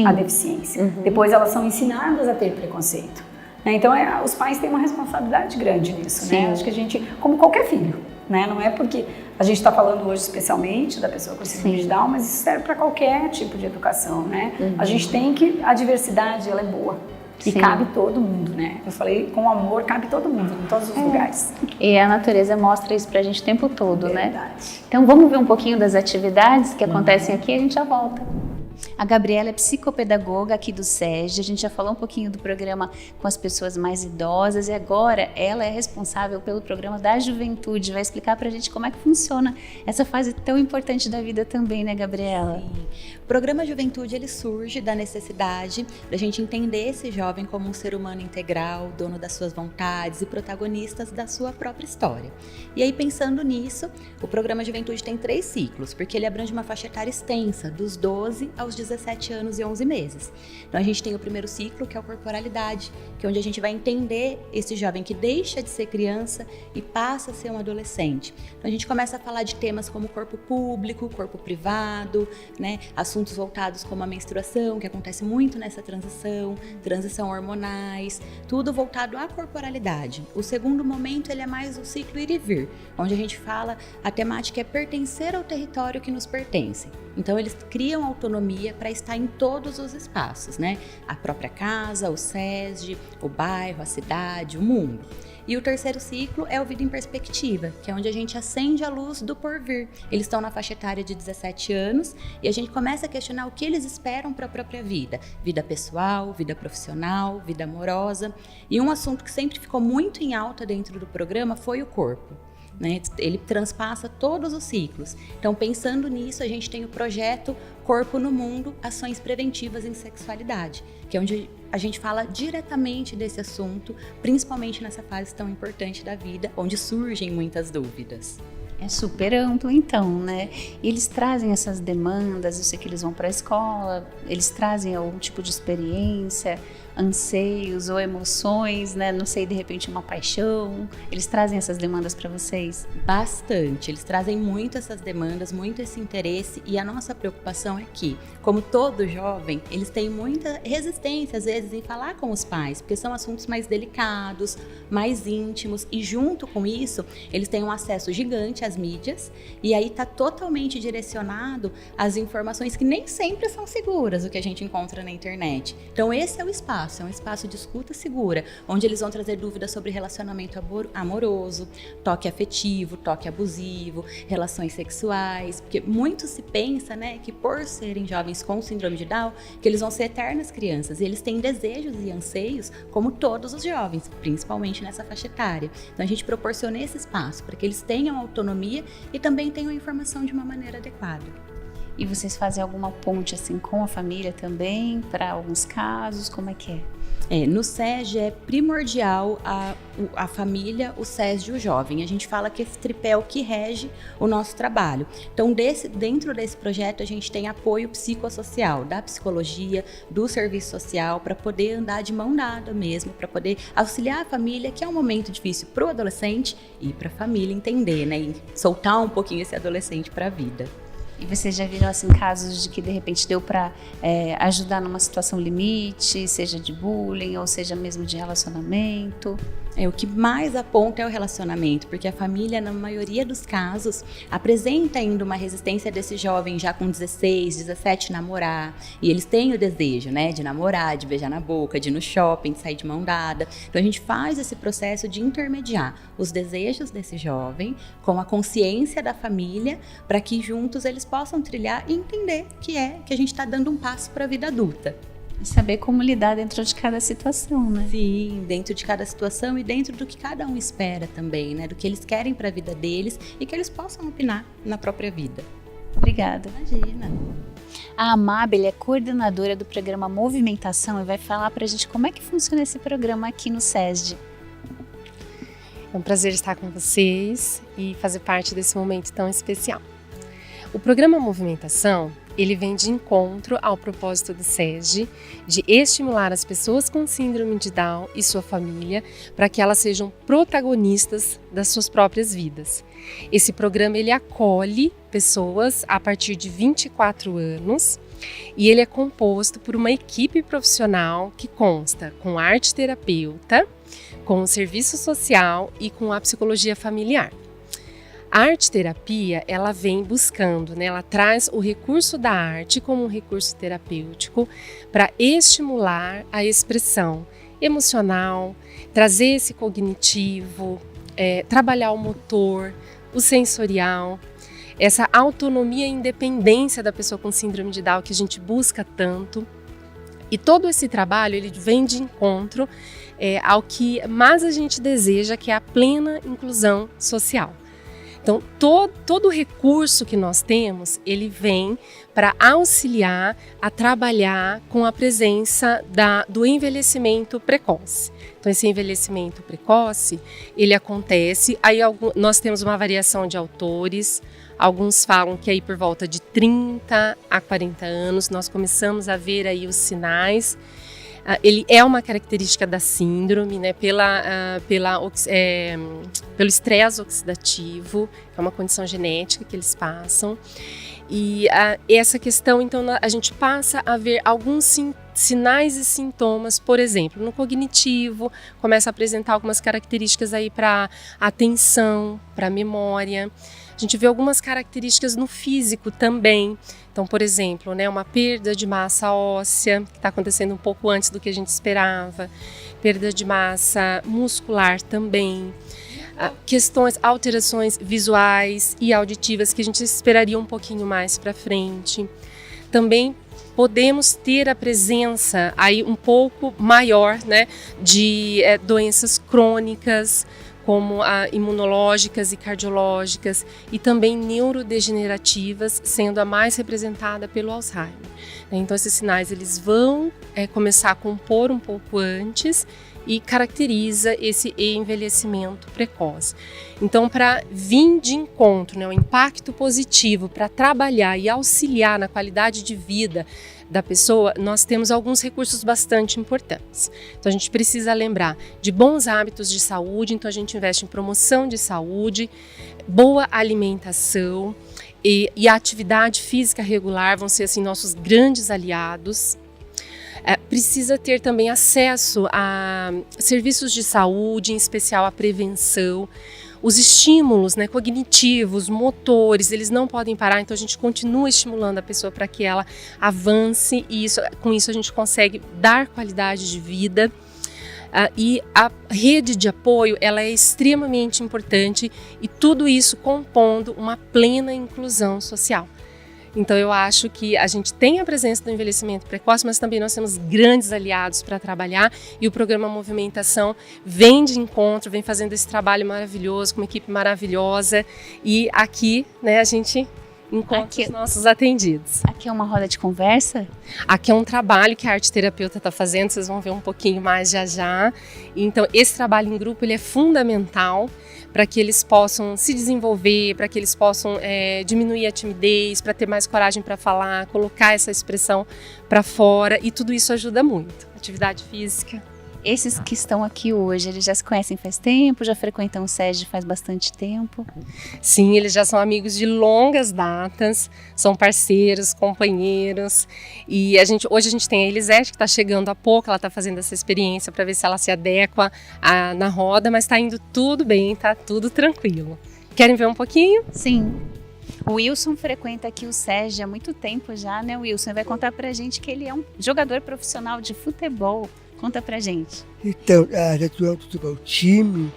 a deficiência. Depois elas são ensinadas a ter preconceito. Né? Então os pais têm uma responsabilidade grande nisso. Né? Acho que a gente, como qualquer filho, né? Não é porque a gente está falando hoje especialmente da pessoa com síndrome de Down, mas isso serve para qualquer tipo de educação, né? A gente tem que, a diversidade ela é boa e cabe todo mundo, né? Eu falei, com amor cabe todo mundo, em todos os lugares.
E a natureza mostra isso pra gente o tempo todo,
Verdade.
né? Então vamos ver um pouquinho das atividades que acontecem aqui e a gente já volta. A Gabriela é psicopedagoga aqui do SESD, a gente já falou um pouquinho do programa com as pessoas mais idosas e agora ela é responsável pelo programa da juventude, vai explicar pra gente como é que funciona essa fase tão importante da vida também, né, Gabriela?
Sim. O programa Juventude, ele surge da necessidade da gente entender esse jovem como um ser humano integral, dono das suas vontades e protagonistas da sua própria história. E aí, pensando nisso, o programa Juventude tem 3 ciclos, porque ele abrange uma faixa etária extensa, dos 12 aos 17 anos e 11 meses. Então, a gente tem o primeiro ciclo, que é a corporalidade, que é onde a gente vai entender esse jovem que deixa de ser criança e passa a ser um adolescente. Então, a gente começa a falar de temas como corpo público, corpo privado, né? Assuntos voltados como a menstruação, que acontece muito nessa transição hormonais, tudo voltado à corporalidade. O segundo momento, ele é mais o ciclo ir e vir, onde a gente fala, a temática é pertencer ao território que nos pertence. Então, eles criam autonomia para estar em todos os espaços, né? A própria casa, o SESD, o bairro, a cidade, o mundo. E o terceiro ciclo é o Vida em Perspectiva, que é onde a gente acende a luz do porvir. Eles estão na faixa etária de 17 anos e a gente começa a questionar o que eles esperam para a própria vida. Vida pessoal, vida profissional, vida amorosa. E um assunto que sempre ficou muito em alta dentro do programa foi o corpo. Né? Ele transpassa todos os ciclos. Então, pensando nisso, a gente tem o projeto Corpo no Mundo, Ações Preventivas em Sexualidade, que é onde a gente fala diretamente desse assunto, principalmente nessa fase tão importante da vida, onde surgem muitas dúvidas.
É super amplo então, né? E eles trazem essas demandas, eu sei que eles vão para a escola, eles trazem algum tipo de experiência, anseios ou emoções, né? Não sei, de repente uma paixão, eles trazem essas demandas para vocês?
Bastante, eles trazem muito essas demandas, muito esse interesse e a nossa preocupação é que, como todo jovem, eles têm muita resistência às vezes em falar com os pais, porque são assuntos mais delicados, mais íntimos e junto com isso, eles têm um acesso gigante às mídias e aí está totalmente direcionado às informações que nem sempre são seguras, o que a gente encontra na internet. Então esse é o espaço, é um espaço de escuta segura, onde eles vão trazer dúvidas sobre relacionamento amoroso, toque afetivo, toque abusivo, relações sexuais, porque muito se pensa, né, que por serem jovens com síndrome de Down, que eles vão ser eternas crianças, e eles têm desejos e anseios como todos os jovens, principalmente nessa faixa etária. Então a gente proporciona esse espaço para que eles tenham autonomia e também tenham a informação de uma maneira adequada.
E vocês fazem alguma ponte assim com a família também, para alguns casos, como é que é?
No SESD é primordial a família, o SESD e o jovem. A gente fala que esse tripé é o que rege o nosso trabalho. Então, dentro desse projeto, a gente tem apoio psicossocial, da psicologia, do serviço social, para poder andar de mão dada mesmo, para poder auxiliar a família, que é um momento difícil para o adolescente e para a família entender, né? E soltar um pouquinho esse adolescente para a vida.
E vocês já viram assim casos de que de repente deu para ajudar numa situação limite, seja de bullying ou seja mesmo de relacionamento?
O que mais aponta é o relacionamento, porque a família, na maioria dos casos, apresenta ainda uma resistência desse jovem já com 16, 17 namorar. E eles têm o desejo, né, de namorar, de beijar na boca, de ir no shopping, de sair de mão dada. Então a gente faz esse processo de intermediar os desejos desse jovem com a consciência da família, para que juntos eles possam trilhar e entender que a gente está dando um passo para a vida adulta.
E saber como lidar dentro de cada situação, né?
Sim, dentro de cada situação e dentro do que cada um espera também, né? Do que eles querem para a vida deles e que eles possam opinar na própria vida.
Obrigada.
Imagina.
A Amábel é coordenadora do programa Movimentação e vai falar pra gente como é que funciona esse programa aqui no SESD.
É um prazer estar com vocês e fazer parte desse momento tão especial. O programa Movimentação, ele vem de encontro ao propósito do SESD de estimular as pessoas com síndrome de Down e sua família para que elas sejam protagonistas das suas próprias vidas. Esse programa ele acolhe pessoas a partir de 24 anos e ele é composto por uma equipe profissional que consta com arte terapeuta, com o serviço social e com a psicologia familiar. A arte-terapia, ela vem buscando, né? Ela traz o recurso da arte como um recurso terapêutico para estimular a expressão emocional, trazer esse cognitivo, trabalhar o motor, o sensorial. essa autonomia e independência da pessoa com síndrome de Down que a gente busca tanto. E todo esse trabalho ele vem de encontro ao que mais a gente deseja, que é a plena inclusão social. Então, todo o recurso que nós temos, ele vem para auxiliar a trabalhar com a presença do envelhecimento precoce. Então, esse envelhecimento precoce, ele acontece, aí nós temos uma variação de autores, alguns falam que aí por volta de 30 a 40 anos, nós começamos a ver aí os sinais. Ele é uma característica da síndrome, né, pelo estresse oxidativo, que é uma condição genética que eles passam. E essa questão, então, a gente passa a ver alguns sinais e sintomas, por exemplo, no cognitivo, começa a apresentar algumas características aí para atenção, para memória. A gente vê algumas características no físico também. Então, por exemplo, né, uma perda de massa óssea, que está acontecendo um pouco antes do que a gente esperava, perda de massa muscular também, alterações visuais e auditivas que a gente esperaria um pouquinho mais para frente. Também podemos ter a presença aí um pouco maior, né, de doenças crônicas, como imunológicas e cardiológicas, e também neurodegenerativas, sendo a mais representada pelo Alzheimer. Então, esses sinais eles vão começar a compor um pouco antes e caracteriza esse envelhecimento precoce. Então, para vir de encontro, né, o impacto positivo para trabalhar e auxiliar na qualidade de vida da pessoa, nós temos alguns recursos bastante importantes. Então, a gente precisa lembrar de bons hábitos de saúde, então a gente investe em promoção de saúde, boa alimentação e a atividade física regular vão ser assim nossos grandes aliados. Precisa ter também acesso a serviços de saúde, em especial a prevenção. Os estímulos, né, cognitivos, motores, eles não podem parar, então a gente continua estimulando a pessoa para que ela avance e com isso a gente consegue dar qualidade de vida. E a rede de apoio ela é extremamente importante e tudo isso compondo uma plena inclusão social. Então eu acho que a gente tem a presença do envelhecimento precoce, mas também nós temos grandes aliados para trabalhar e o programa Movimentação vem de encontro, vem fazendo esse trabalho maravilhoso, com uma equipe maravilhosa e aqui, né, a gente encontra os nossos atendidos.
Aqui é uma roda de conversa?
Aqui é um trabalho que a arte terapeuta está fazendo, vocês vão ver um pouquinho mais já. Então esse trabalho em grupo ele é fundamental para que eles possam se desenvolver, para que eles possam diminuir a timidez, para ter mais coragem para falar, colocar essa expressão para fora e tudo isso ajuda muito. Atividade física.
Esses que estão aqui hoje, eles já se conhecem faz tempo, já frequentam o SESD faz bastante tempo?
Sim, eles já são amigos de longas datas, são parceiros, companheiros. E hoje a gente tem a Elisete, que está chegando há pouco, ela está fazendo essa experiência para ver se ela se adequa na roda, mas está indo tudo bem, está tudo tranquilo. Querem ver um pouquinho?
Sim. O Wilson frequenta aqui o SESD há muito tempo já, né, Wilson? Vai contar pra gente que ele é um jogador profissional de futebol. Conta pra gente.
Então, já atuamos no futebol time,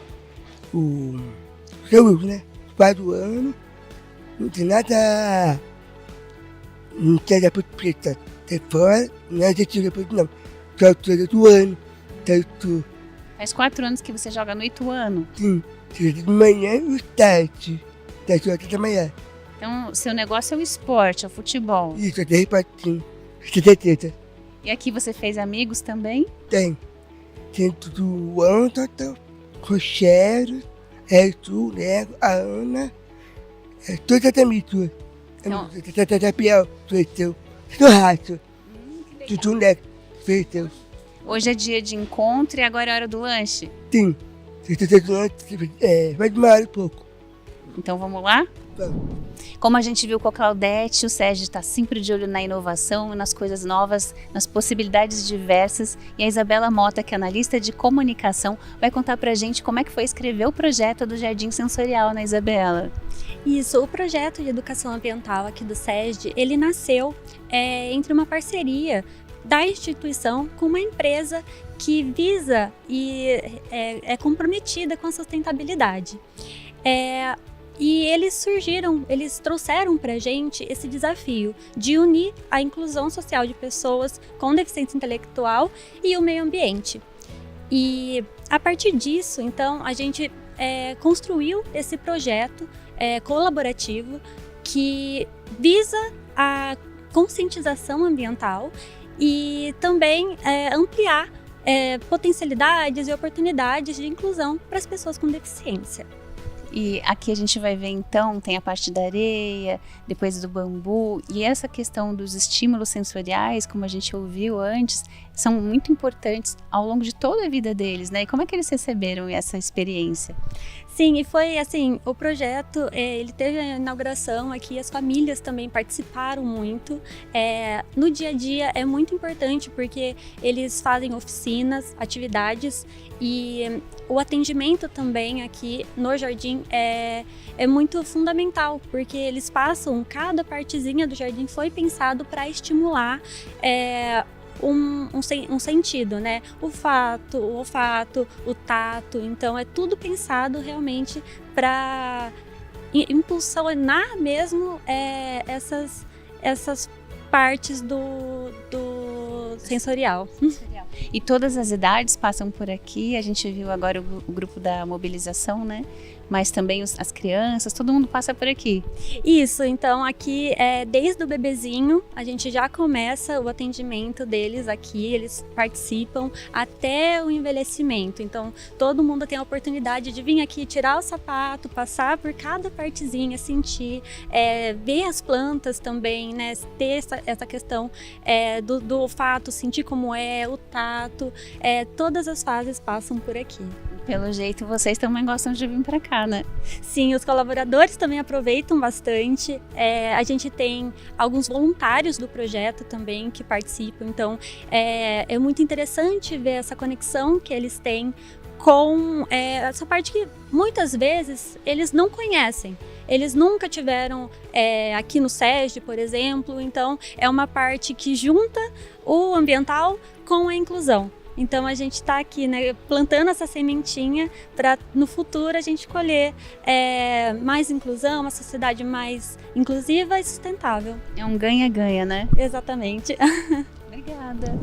o seu Wilson, né? 4 anos, não tem nada, não tem nada preta até fora, nada de tiro depois não. Só estou 8 anos, tanto.
Faz 4 anos que você joga no Ituano?
Sim, de manhã e os tarde, das 8 da manhã.
Então, seu negócio é o esporte, é o futebol.
Isso, até repartindo, 70.
E aqui você fez amigos também?
Tem tudo o Anderson, Rochero, Arthur, Nego, a Ana, toda a família. Tapiel, feiteu, do rato, tudo Nego, feiteu.
Hoje é dia de encontro e agora é hora do lanche?
Sim, vai demorar um pouco.
Então vamos lá?
Vamos.
Como a gente viu com a Claudete, o SESD está sempre de olho na inovação, nas coisas novas, nas possibilidades diversas. E a Isabela Mota, que é analista de comunicação, vai contar pra gente como é que foi escrever o projeto do Jardim Sensorial, né, Isabela?
Isso, o projeto de educação ambiental aqui do SESD, ele nasceu entre uma parceria da instituição com uma empresa que visa e é comprometida com a sustentabilidade. E eles trouxeram pra gente esse desafio de unir a inclusão social de pessoas com deficiência intelectual e o meio ambiente. E a partir disso, então, a gente construiu esse projeto colaborativo que visa a conscientização ambiental e também ampliar potencialidades e oportunidades de inclusão para as pessoas com deficiência.
E aqui a gente vai ver então, tem a parte da areia, depois do bambu, e essa questão dos estímulos sensoriais, como a gente ouviu antes, são muito importantes ao longo de toda a vida deles, né? E como é que eles receberam essa experiência?
Sim, e foi assim, o projeto, ele teve a inauguração aqui, as famílias também participaram muito. No dia a dia é muito importante porque eles fazem oficinas, atividades e o atendimento também aqui no jardim é muito fundamental, porque eles passam, cada partezinha do jardim foi pensado para estimular um sentido, né? O olfato, o tato, então é tudo pensado realmente para impulsionar mesmo essas partes do sensorial.
E todas as idades passam por aqui, a gente viu agora o grupo da mobilização, né? Mas também as crianças, todo mundo passa por aqui.
Isso, então aqui desde o bebezinho a gente já começa o atendimento deles aqui, eles participam até o envelhecimento. Então todo mundo tem a oportunidade de vir aqui, tirar o sapato, passar por cada partezinha, sentir, ver as plantas também, né? Ter essa questão do olfato, sentir como o tato, todas as fases passam por aqui.
Pelo jeito, vocês também gostam de vir para cá, né?
Sim, os colaboradores também aproveitam bastante. A gente tem alguns voluntários do projeto também que participam. Então, é muito interessante ver essa conexão que eles têm com essa parte que muitas vezes eles não conhecem. Eles nunca tiveram aqui no SESD, por exemplo. Então, é uma parte que junta o ambiental com a inclusão. Então a gente está aqui, né, plantando essa sementinha para no futuro a gente colher mais inclusão, uma sociedade mais inclusiva e sustentável.
É um ganha-ganha, né?
Exatamente.
Obrigada.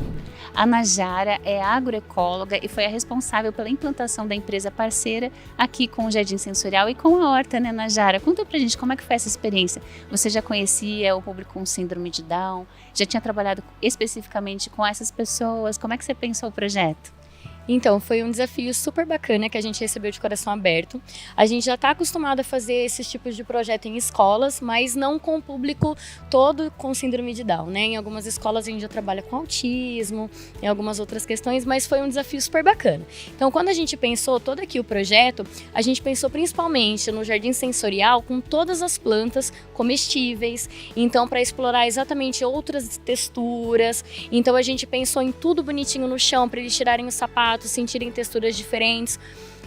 A Najara é agroecóloga e foi a responsável pela implantação da empresa parceira aqui com o Jardim Sensorial e com a horta, né, Najara? Conta pra gente como é que foi essa experiência. Você já conhecia o público com síndrome de Down? Já tinha trabalhado especificamente com essas pessoas? Como é que você pensou o projeto?
Então, foi um desafio super bacana que a gente recebeu de coração aberto. A gente já está acostumado a fazer esses tipos de projeto em escolas, mas não com o público todo com síndrome de Down, né? Em algumas escolas a gente já trabalha com autismo, em algumas outras questões, mas foi um desafio super bacana. Então, quando a gente pensou todo aqui o projeto, a gente pensou principalmente no jardim sensorial com todas as plantas comestíveis, então para explorar exatamente outras texturas. Então, a gente pensou em tudo bonitinho no chão para eles tirarem o sapato, sentirem texturas diferentes.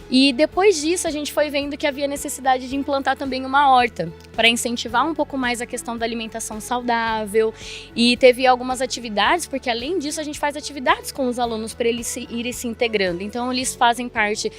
E depois disso a gente foi vendo que havia necessidade de implantar também uma horta para incentivar um pouco mais a questão da alimentação saudável, e teve algumas atividades, porque além disso a gente faz atividades com os alunos para eles irem se integrando. Então eles fazem parte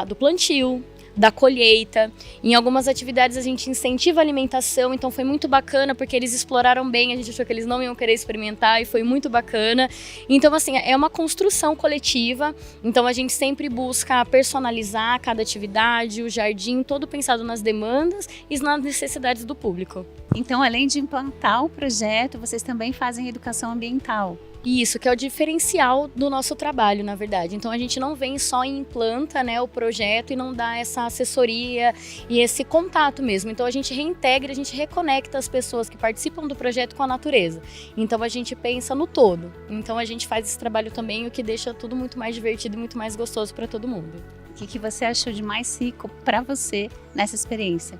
do plantio, da colheita. Em algumas atividades a gente incentiva a alimentação, então foi muito bacana porque eles exploraram bem, a gente achou que eles não iam querer experimentar e foi muito bacana. Então assim, é uma construção coletiva, então a gente sempre busca personalizar cada atividade, o jardim todo pensado nas demandas e nas necessidades do público.
Então, além de implantar o projeto, vocês também fazem educação ambiental.
Isso, que é o diferencial do nosso trabalho, na verdade. Então a gente não vem só e implanta, né, o projeto e não dá essa assessoria e esse contato mesmo. Então a gente reintegra, a gente reconecta as pessoas que participam do projeto com a natureza. Então a gente pensa no todo. Então a gente faz esse trabalho também, o que deixa tudo muito mais divertido e muito mais gostoso para todo mundo.
O que você achou de mais rico para você nessa experiência?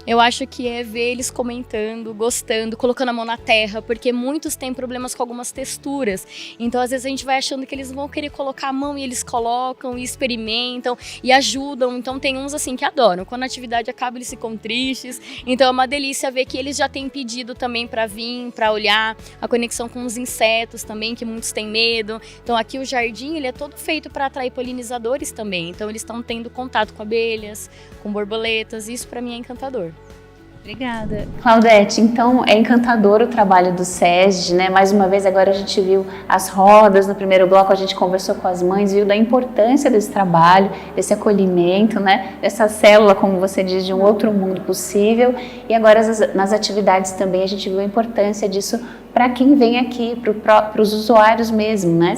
Eu acho que é ver eles comentando, gostando, colocando a mão na terra, porque muitos têm problemas com algumas texturas. Então, às vezes, a gente vai achando que eles vão querer colocar a mão e eles colocam e experimentam e ajudam. Então, tem uns assim que adoram. Quando a atividade acaba, eles ficam tristes. Então, é uma delícia ver que eles já têm pedido também para vir, para olhar. A conexão com os insetos também, que muitos têm medo. Então, aqui o jardim, ele é todo feito para atrair polinizadores também. Então, eles estão tendo contato com abelhas, com borboletas. pretas, isso para mim é encantador.
Obrigada. Claudete, então é encantador o trabalho do SESD, né? Mais uma vez, agora a gente viu as rodas, no primeiro bloco a gente conversou com as mães, viu da importância desse trabalho, desse acolhimento, né? Dessa célula, como você diz, de um outro mundo possível. E agora nas atividades também a gente viu a importância disso para quem vem aqui, para os usuários mesmo, né?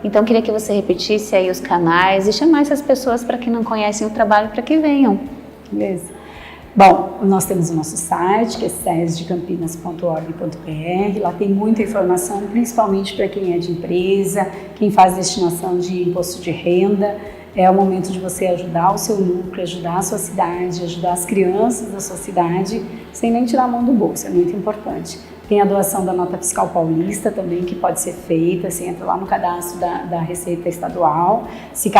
Então queria que você repetisse aí os canais e chamasse as pessoas para que não conhecem o trabalho para que venham.
Beleza. Bom, nós temos o nosso site, que é sesdecampinas.org.br. Lá tem muita informação, principalmente para quem é de empresa, quem faz destinação de imposto de renda. É o momento de você ajudar o seu núcleo, ajudar a sua cidade, ajudar as crianças da sua cidade, sem nem tirar a mão do bolso, é muito importante. Tem a doação da nota fiscal paulista também, que pode ser feita, você entra lá no cadastro da Receita Estadual, se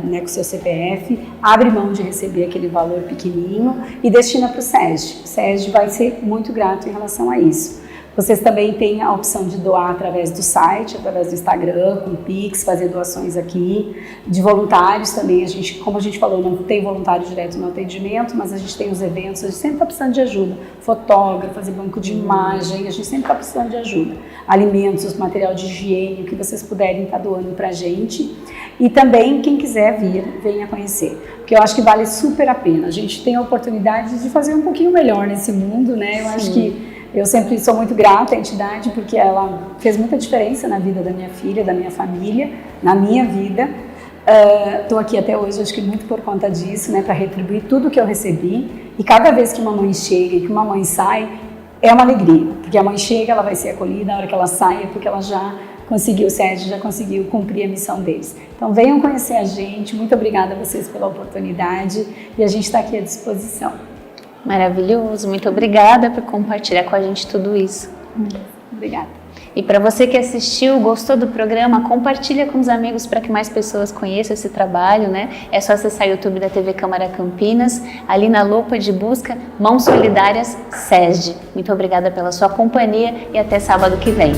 né, com o seu CPF, abre mão de receber aquele valor pequenininho e destina para o SESD. O SESD vai ser muito grato em relação a isso. Vocês também têm a opção de doar através do site, através do Instagram, com Pix, fazer doações aqui. De voluntários também, como a gente falou, não tem voluntário direto no atendimento, mas a gente tem os eventos, a gente sempre está precisando de ajuda. Fotógrafo, fazer banco de imagem, a gente sempre está precisando de ajuda. Alimentos, material de higiene, o que vocês puderem estar doando para a gente. E também, quem quiser vir, venha conhecer. Porque eu acho que vale super a pena. A gente tem a oportunidade de fazer um pouquinho melhor nesse mundo, né? Eu acho que eu sempre sou muito grata à entidade, porque ela fez muita diferença na vida da minha filha, da minha família, na minha vida. Estou aqui até hoje, acho que muito por conta disso, né, para retribuir tudo que eu recebi. E cada vez que uma mãe chega e que uma mãe sai, é uma alegria. Porque a mãe chega, ela vai ser acolhida, na hora que ela sai, é porque ela já conseguiu, o SESD já conseguiu cumprir a missão deles. Então venham conhecer a gente, muito obrigada a vocês pela oportunidade e a gente está aqui à disposição.
Maravilhoso, muito obrigada por compartilhar com a gente tudo isso.
Obrigada.
E para você que assistiu, gostou do programa, compartilha com os amigos para que mais pessoas conheçam esse trabalho, né? É só acessar o YouTube da TV Câmara Campinas, ali na lupa de busca Mãos Solidárias SESD. Muito obrigada pela sua companhia e até sábado que vem.